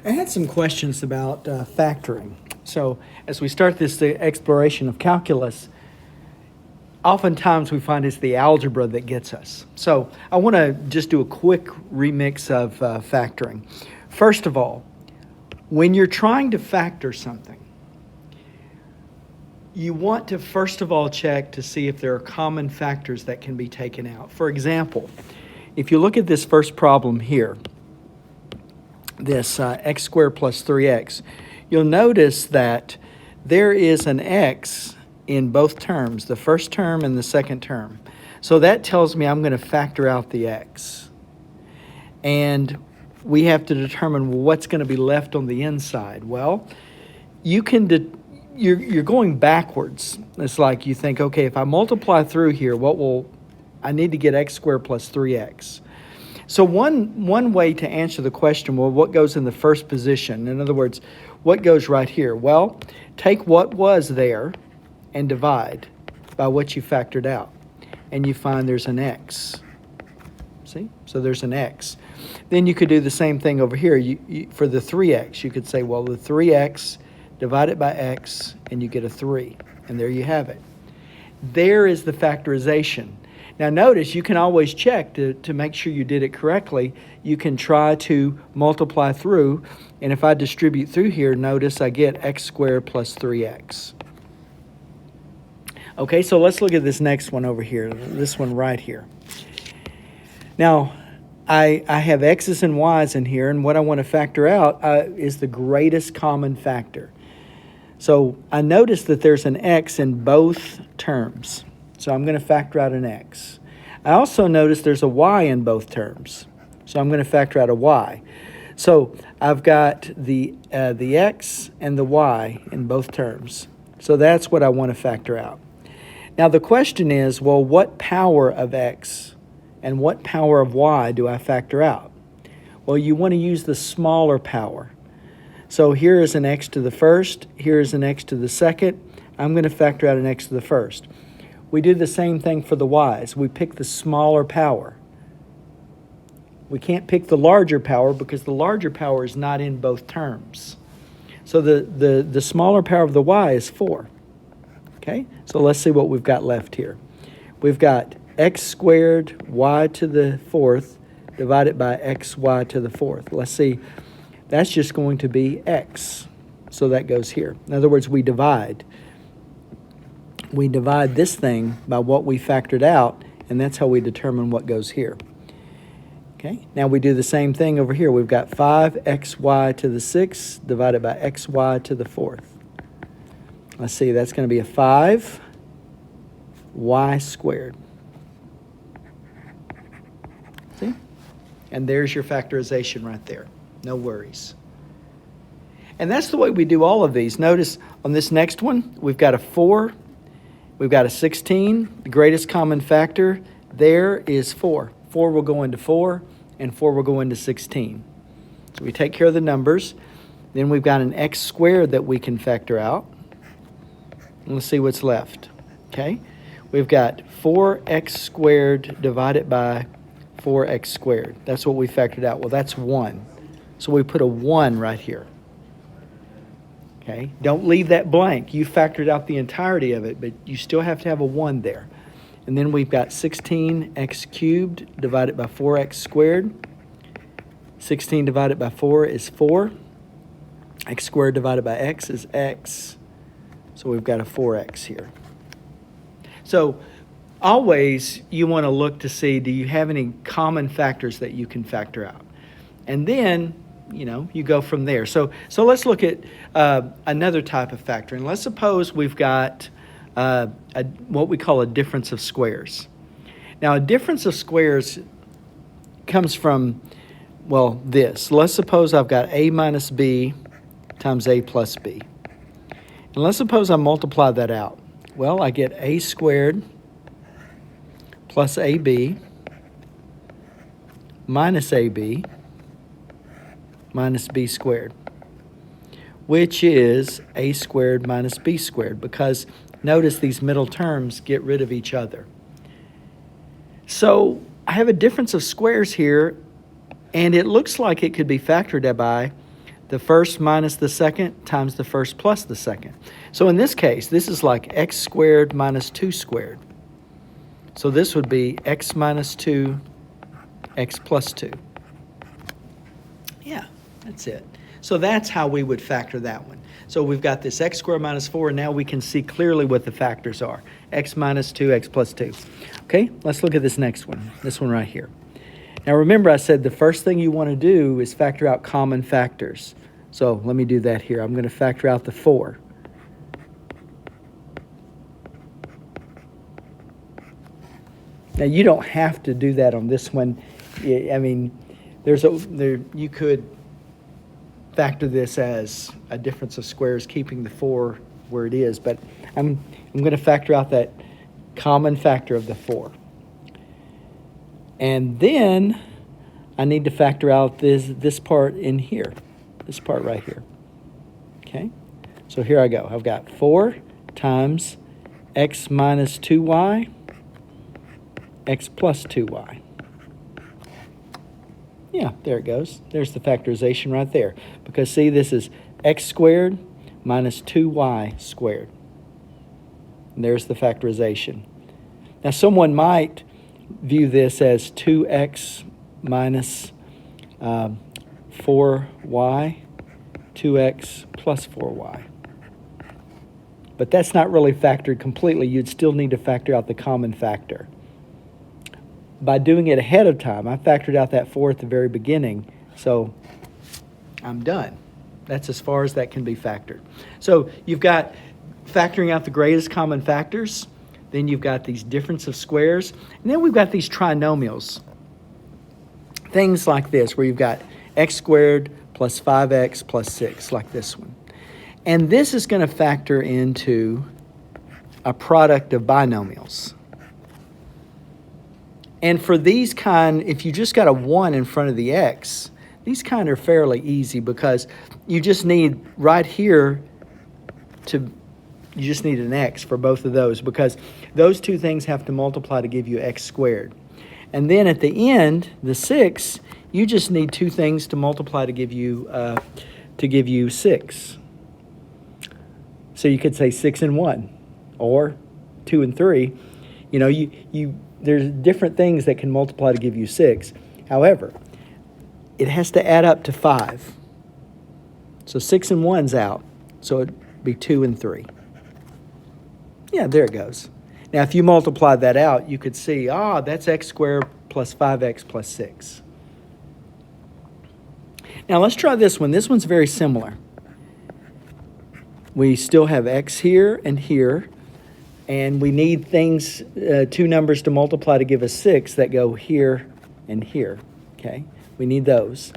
I had some questions about factoring. So, as we start this exploration of calculus, oftentimes we find it's the algebra that gets us. So, I want to just do a quick remix of factoring. First of all, when you're trying to factor something, you want to first of all check to see if there are common factors that can be taken out. For example, if you look at this first problem here, this x squared plus 3x, you'll notice that there is an x in both terms, the first term and the second term. So that tells me I'm going to factor out the x. And we have to determine what's going to be left on the inside. Well, you can you're going backwards. It's like you think, okay, if I multiply through here, I need to get x squared plus 3x. So one way to answer the question, well, what goes in the first position? In other words, what goes right here? Well, take what was there and divide by what you factored out. And you find there's an x. See? So there's an x. Then you could do the same thing over here. For the 3x, you could say, well, the 3x divided by x, and you get a 3. And there you have it. There is the factorization. Now notice, you can always check to make sure you did it correctly. You can try to multiply through, and if I distribute through here, notice I get x squared plus 3x. Okay, so let's look at this next one over here, this one right here. Now, I have x's and y's in here, and what I want to factor out is the greatest common factor. So I notice that there's an x in both terms. So I'm going to factor out an x. I also notice there's a y in both terms. So I'm going to factor out a y. So I've got the x and the y in both terms. So that's what I want to factor out. Now the question is, well, what power of x and what power of y do I factor out? Well, you want to use the smaller power. So here is an x to the first, here is an x to the second. I'm going to factor out an x to the first. We do the same thing for the y's. We pick the smaller power. We can't pick the larger power because the larger power is not in both terms. So the smaller power of the y is 4. Okay, so let's see what we've got left here. We've got x squared y to the fourth divided by xy to the fourth. Let's see, that's just going to be x. So that goes here. In other words, we divide. We divide this thing by what we factored out, and that's how we determine what goes here. Okay, now we do the same thing over here. We've got 5xy to the 6th divided by xy to the 4th. Let's see, that's going to be a 5y squared. See? And there's your factorization right there. No worries. And that's the way we do all of these. Notice on this next one, we've got a 4. We've got a 16. The greatest common factor there is 4. 4 will go into 4, and 4 will go into 16. So we take care of the numbers. Then we've got an x squared that we can factor out. And let's see what's left. Okay? We've got 4x squared divided by 4x squared. That's what we factored out. Well, that's 1. So we put a 1 right here. Okay, don't leave that blank. You factored out the entirety of it, but you still have to have a 1 there. And then we've got 16x cubed divided by 4x squared. 16 divided by 4 is 4. X squared divided by x is x. So we've got a 4x here. So always you want to look to see, do you have any common factors that you can factor out? And then you go from there. So let's look at another type of factoring. Let's suppose we've got what we call a difference of squares. Now, a difference of squares comes from, well, this. Let's suppose I've got a minus b times a plus b. And let's suppose I multiply that out. Well, I get a squared plus ab minus ab minus b squared, which is a squared minus b squared, because notice these middle terms get rid of each other. So I have a difference of squares here, and it looks like it could be factored by the first minus the second times the first plus the second. So in this case, this is like x squared minus 2 squared. So this would be x minus 2, x plus 2. Yeah, that's it. So that's how we would factor that one. So we've got this x squared minus 4, and now we can see clearly what the factors are. X minus 2, x plus 2. Okay, let's look at this next one, this one right here. Now remember I said the first thing you want to do is factor out common factors. So let me do that here. I'm going to factor out the 4. Now you don't have to do that on this one. I mean, you could factor this as a difference of squares, keeping the 4 where it is, but I'm going to factor out that common factor of the 4. And then I need to factor out this part in here, this part right here. Okay? So here I go. I've got 4 times x minus 2y, x plus 2y. Yeah, there it goes. There's the factorization right there. Because see, this is x squared minus 2y squared. And there's the factorization. Now someone might view this as 2x minus 4y, 2x plus 4y. But that's not really factored completely. You'd still need to factor out the common factor. By doing it ahead of time, I factored out that 4 at the very beginning, so I'm done. That's as far as that can be factored. So you've got factoring out the greatest common factors, then you've got these difference of squares, and then we've got these trinomials. Things like this, where you've got x squared plus 5x plus 6, like this one. And this is going to factor into a product of binomials. And for these kind, if you just got a 1 in front of the x, these kind are fairly easy because you just need right here you just need an x for both of those because those two things have to multiply to give you x squared. And then at the end, the 6, you just need two things to multiply to give you 6. So you could say 6 and 1 or 2 and 3. You know, there's different things that can multiply to give you 6. However, it has to add up to 5. So 6 and 1's out. So it'd be 2 and 3. Yeah, there it goes. Now, if you multiply that out, you could see, that's x squared plus 5x plus 6. Now, let's try this one. This one's very similar. We still have x here and here. And we need things, two numbers to multiply to give us 6 that go here and here, okay? We need those.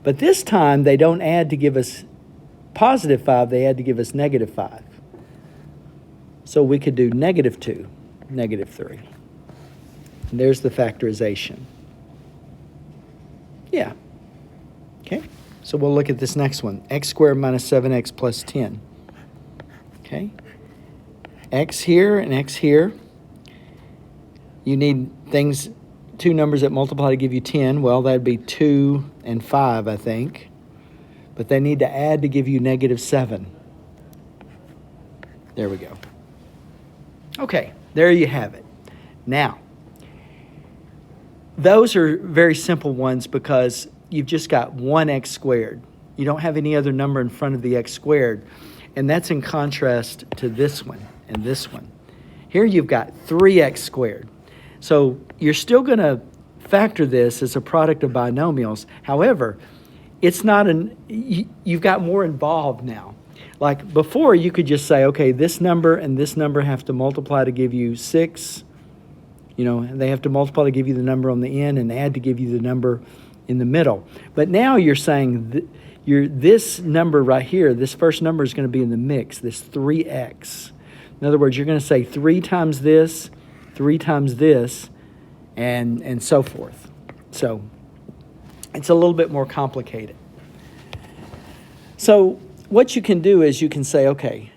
But this time, they don't add to give us positive 5, they add to give us negative 5. So we could do negative 2, negative 3. And there's the factorization. Yeah, okay? So we'll look at this next one. X squared minus 7x plus 10, okay? X here and x here. You need things, two numbers that multiply to give you 10. Well, that'd be 2 and 5, I think. But they need to add to give you negative 7. There we go. Okay, there you have it. Now, those are very simple ones because you've just got one x squared. You don't have any other number in front of the x squared. And that's in contrast to this one and this one. Here you've got 3x squared. So you're still going to factor this as a product of binomials. However, it's not you've got more involved now. Like before, you could just say, okay, this number and this number have to multiply to give you 6. You know, they have to multiply to give you the number on the end and add to give you the number in the middle. But now you're saying this number right here, this first number is going to be in the mix, this 3x. In other words, you're going to say 3 times this, and so forth. So it's a little bit more complicated. So what you can do is you can say, okay,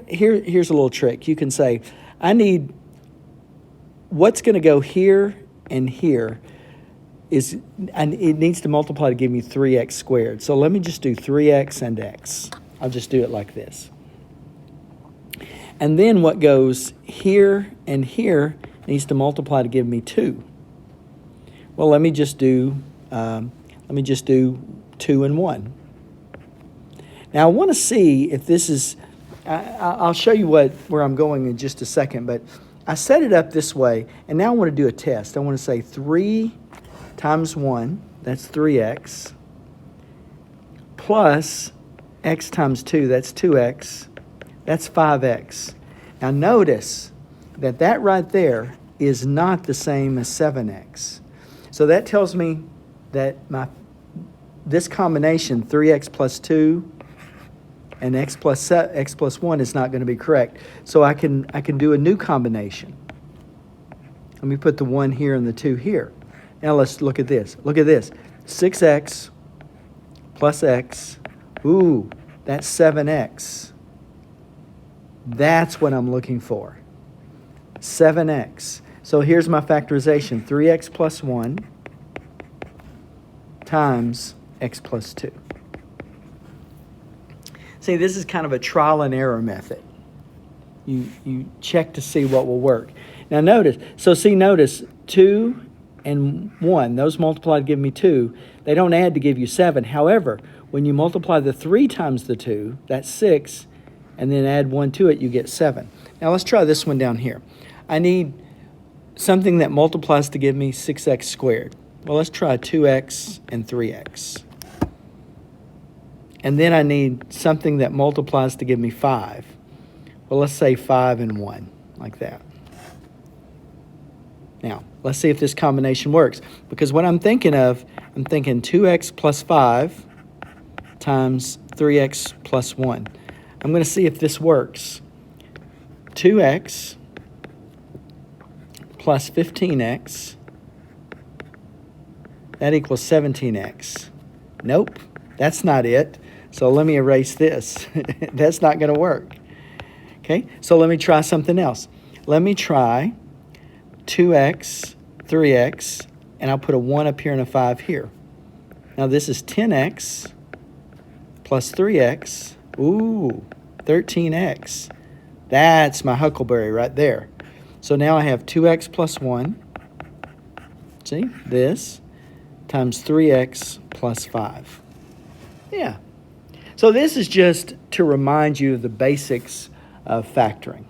here's a little trick. You can say, I need what's going to go here and here. and it needs to multiply to give me 3x squared. So let me just do 3x and x. I'll just do it like this. And then what goes here and here needs to multiply to give me 2. Well, let me just do 2 and 1. Now I want to see if this is. I'll show you where I'm going in just a second, but I set it up this way, and now I want to do a test. I want to say 3 times 1, that's 3x, plus x times 2, that's 2x, that's 5x. Now notice that right there is not the same as 7x. So that tells me that this combination, 3x plus 2 and x plus 1, is not going to be correct. So I can do a new combination. Let me put the 1 here and the 2 here. Now let's look at this. Look at this. 6x plus x. Ooh, that's 7x. That's what I'm looking for. 7x. So here's my factorization. 3x plus 1 times x plus 2. See, this is kind of a trial and error method. You check to see what will work. Now notice 2 and 1, those multiplied give me 2. They don't add to give you 7. However, when you multiply the 3 times the 2, that's 6, and then add 1 to it, you get 7. Now let's try this one down here. I need something that multiplies to give me 6x squared. Well, let's try 2x and 3x. And then I need something that multiplies to give me 5. Well, let's say 5 and 1, like that. Now, let's see if this combination works. Because what I'm thinking 2x plus 5 times 3x plus 1. I'm going to see if this works. 2x plus 15x, that equals 17x. Nope, that's not it. So let me erase this. That's not going to work. Okay, so let me try something else. Let me try 2x, 3x, and I'll put a 1 up here and a 5 here. Now this is 10x plus 3x. Ooh, 13x. That's my huckleberry right there. So now I have 2x plus 1, see, this, times 3x plus 5. Yeah. So this is just to remind you of the basics of factoring.